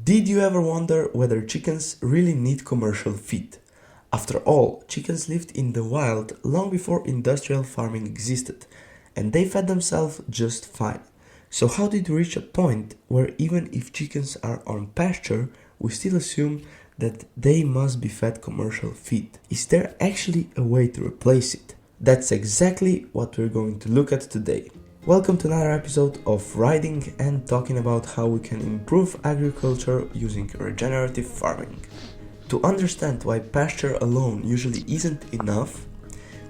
Did you ever wonder whether chickens really need commercial feed? After all, chickens lived in the wild long before industrial farming existed, and they fed themselves just fine. So how did we reach a point where even if chickens are on pasture, we still assume that they must be fed commercial feed? Is there actually a way to replace it? That's exactly what we're going to look at today. Welcome to another episode of Riding and talking about how we can improve agriculture using regenerative farming. To understand why pasture alone usually isn't enough,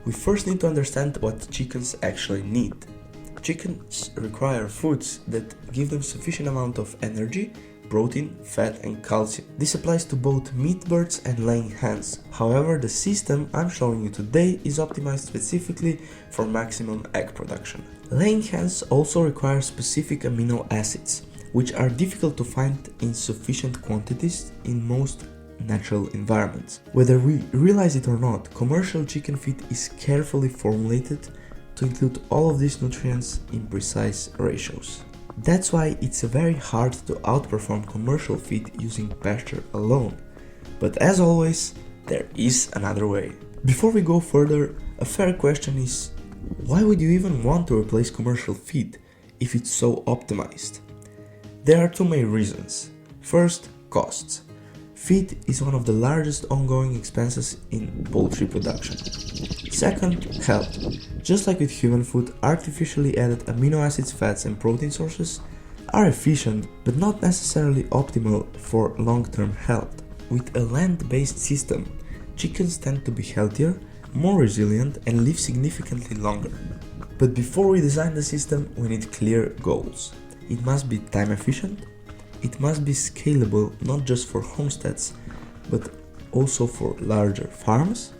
we first need to understand what chickens actually need. Chickens require foods that give them sufficient amount of energy, protein, fat and calcium. This applies to both meat birds and laying hens. However, the system I'm showing you today is optimized specifically for maximum egg production. Laying hens also require specific amino acids, which are difficult to find in sufficient quantities in most natural environments. Whether we realize it or not, commercial chicken feed is carefully formulated to include all of these nutrients in precise ratios. That's why it's very hard to outperform commercial feed using pasture alone. But as always, there is another way. Before we go further, a fair question is, why would you even want to replace commercial feed if it's so optimized? There are two main reasons. First, costs. Feed is one of the largest ongoing expenses in poultry production. Second, health. Just like with human food, artificially added amino acids, fats and protein sources are efficient but not necessarily optimal for long-term health. With a land-based system, chickens tend to be healthier, more resilient and live significantly longer. But before we design the system, we need clear goals. It must be time efficient, it must be scalable not just for homesteads, but also for larger farms,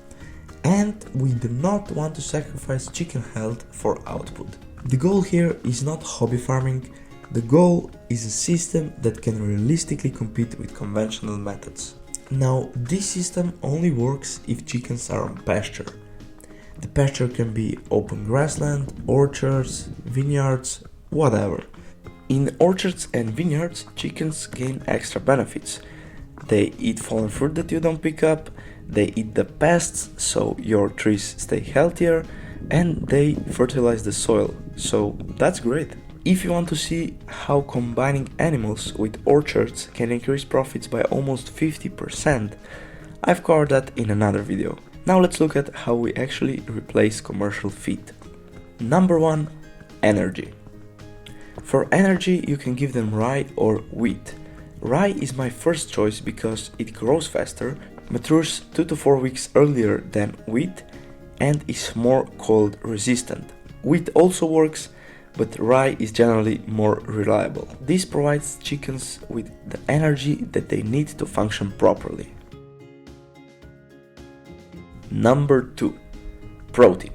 and we do not want to sacrifice chicken health for output. The goal here is not hobby farming, the goal is a system that can realistically compete with conventional methods. Now, this system only works if chickens are on pasture. The pasture can be open grassland, orchards, vineyards, whatever. In orchards and vineyards, chickens gain extra benefits. They eat fallen fruit that you don't pick up, they eat the pests so your trees stay healthier, and they fertilize the soil, so that's great. If you want to see how combining animals with orchards can increase profits by almost 50%, I've covered that in another video. Now let's look at how we actually replace commercial feed. Number 1. Energy. For energy, you can give them rye or wheat. Rye is my first choice because it grows faster, matures 2 to 4 weeks earlier than wheat, and is more cold resistant. Wheat also works, but rye is generally more reliable. This provides chickens with the energy that they need to function properly. Number 2. Protein.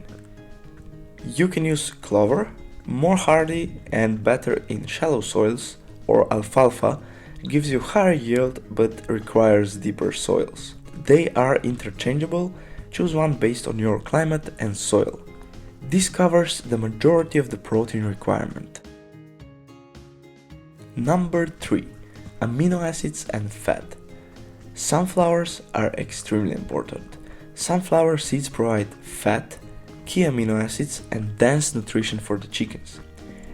You can use clover, more hardy and better in shallow soils, or alfalfa gives you higher yield but requires deeper soils. They are interchangeable, choose one based on your climate and soil. This covers the majority of the protein requirement. Number 3. Amino acids and fat. Sunflowers are extremely important. Sunflower seeds provide fat, key amino acids and dense nutrition for the chickens.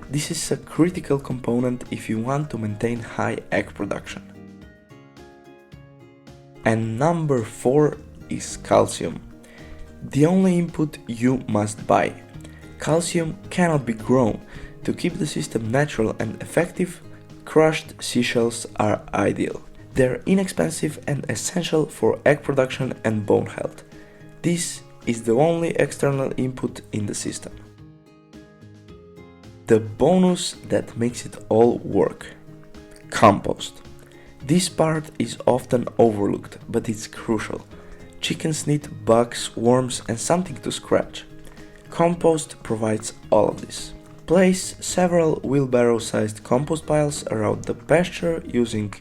This is a critical component if you want to maintain high egg production. And number 4 is calcium. The only input you must buy. Calcium cannot be grown. To keep the system natural and effective, crushed seashells are ideal. They're inexpensive and essential for egg production and bone health. This is the only external input in the system. The bonus that makes it all work. Compost. This part is often overlooked, but it's crucial. Chickens need bugs, worms and something to scratch. Compost provides all of this. Place several wheelbarrow-sized compost piles around the pasture using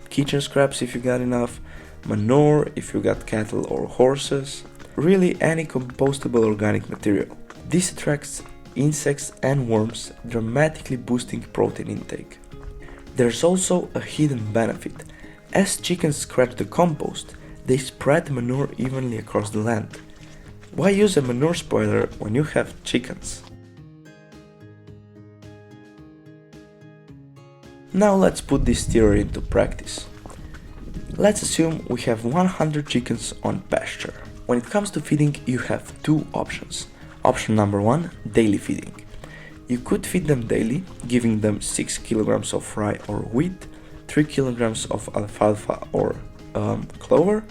kitchen scraps if you got enough, manure if you got cattle or horses, really any compostable organic material. This attracts insects and worms, dramatically boosting protein intake. There's also a hidden benefit. As chickens scratch the compost, they spread manure evenly across the land. Why use a manure spoiler when you have chickens? Now let's put this theory into practice. Let's assume we have 100 chickens on pasture. When it comes to feeding, you have two options. Option number one, daily feeding. You could feed them daily, giving them 6 kilograms of rye or wheat, 3 kilograms of alfalfa or clover,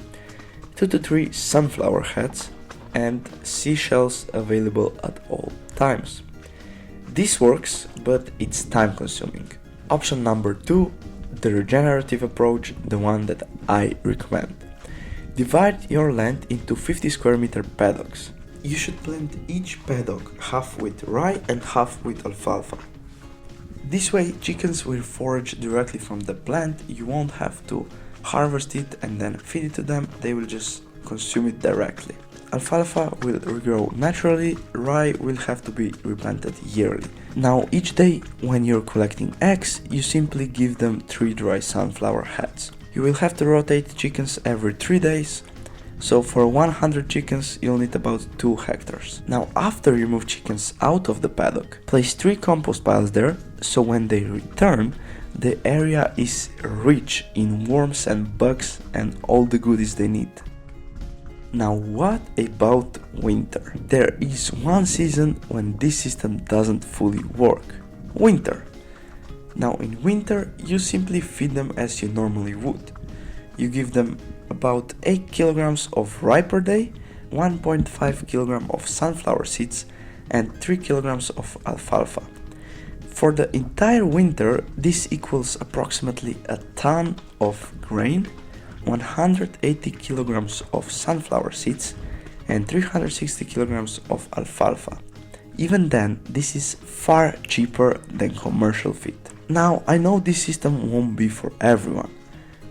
2 to 3 sunflower heads, and seashells available at all times. This works, but it's time consuming. Option number two, the regenerative approach, the one that I recommend. Divide your land into 50 square meter paddocks. You should plant each paddock half with rye and half with alfalfa. This way, chickens will forage directly from the plant. You won't have to harvest it and then feed it to them, they will just consume it directly. Alfalfa will regrow naturally, rye will have to be replanted yearly. Now each day when you're collecting eggs, you simply give them 3 dry sunflower heads. You will have to rotate chickens every 3 days, so for 100 chickens you'll need about 2 hectares. Now after you move chickens out of the paddock, place 3 compost piles there, so when they return, the area is rich in worms and bugs and all the goodies they need. Now what about winter? There is one season when this system doesn't fully work. Winter. Now in winter you simply feed them as you normally would. You give them about 8 kilograms of rye per day, 1.5 kilogram of sunflower seeds and 3 kilograms of alfalfa. For the entire winter this equals approximately a ton of grain, 180 kilograms of sunflower seeds and 360 kilograms of alfalfa. Even then, this is far cheaper than commercial feed. Now, I know this system won't be for everyone,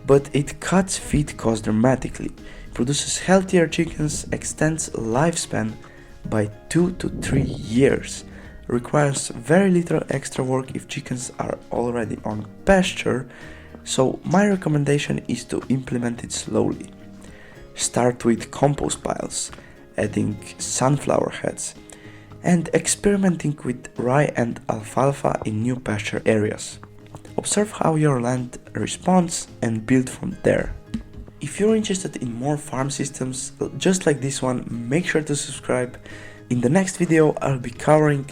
but it cuts feed costs dramatically, produces healthier chickens, extends lifespan by 2 to 3 years, requires very little extra work if chickens are already on pasture. So my recommendation is to implement it slowly. Start with compost piles, adding sunflower heads, and experimenting with rye and alfalfa in new pasture areas. Observe how your land responds and build from there. If you're interested in more farm systems just like this one, make sure to subscribe. In the next video, I'll be covering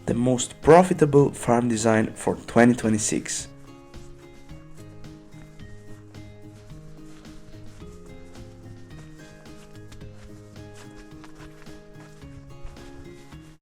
the most profitable farm design for 2026.